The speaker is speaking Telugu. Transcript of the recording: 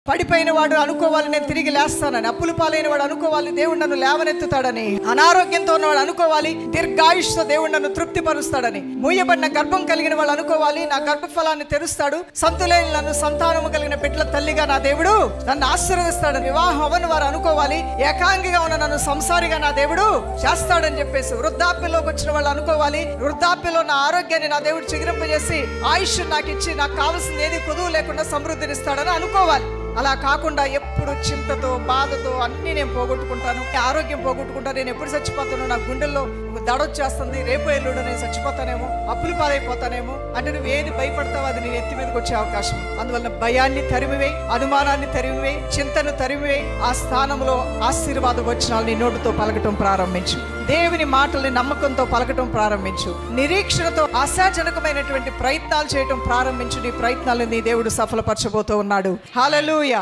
పడిపోయిన వాడు అనుకోవాలి నేను తిరిగి లేస్తానని, అప్పులు పాలైన వాడు అనుకోవాలి దేవుడు నన్ను లేవనెత్తుతాడని, అనారోగ్యంతో ఉన్నవాడు అనుకోవాలి దీర్ఘాయుష్తో దేవుడు నన్ను తృప్తిపరుస్తాడని, మూయబడిన గర్భం కలిగిన వాళ్ళు అనుకోవాలి నా గర్భఫలాన్ని తెరుస్తాడు, సంతులేని నన్ను సంతానము కలిగిన బిడ్డల తల్లిగా నా దేవుడు నన్ను ఆశీర్వదిస్తాడని, వివాహం అవని వారు అనుకోవాలి ఏకాంగిగా ఉన్న నన్ను సంసారిగా నా దేవుడు చేస్తాడని చెప్పేసి, వృద్ధాప్యంలోకి వచ్చిన వాళ్ళు అనుకోవాలి వృద్ధాప్యంలో నా ఆరోగ్యాన్ని నా దేవుడు చిగురింపజేసి ఆయుష్ నాకు ఇచ్చి నాకు కావాల్సింది ఏది కొదువు లేకుండా సమృద్ధినిస్తాడని అనుకోవాలి. అలా కాకుండా ఎప్పుడు చింతతో బాధతో అన్ని నేను పోగొట్టుకుంటాను, ఆరోగ్యం పోగొట్టుకుంటాను, నేను ఎప్పుడు చచ్చిపోతాను, నా గుండెల్లో దడొచ్చేస్తుంది, రేపు ఎల్లుండి నేను చచ్చిపోతానేమో, అప్పులు పాలైపోతానేమో అంటే నువ్వు ఏది భయపడతావు అది నీ ఎత్తి మీదకి వచ్చే అవకాశం. అందువల్ల భయాన్ని తరిమివేయి, అనుమానాన్ని తరిమివేయి, చింతను తరిమివేయి. ఆ స్థానంలో ఆశీర్వాద వచనాలు నీ నోటితో పలకటం ప్రారంభించు, దేవుని మాటల్ని నమ్మకంతో పలకటం ప్రారంభించు, నిరీక్షణతో ఆశాజనకమైనటువంటి ప్రయత్నాలు చేయటం ప్రారంభించు. నీ ప్రయత్నాలను నీ దేవుడు సఫలపరచబోతూ ఉన్నాడు. హల్లెలూయా.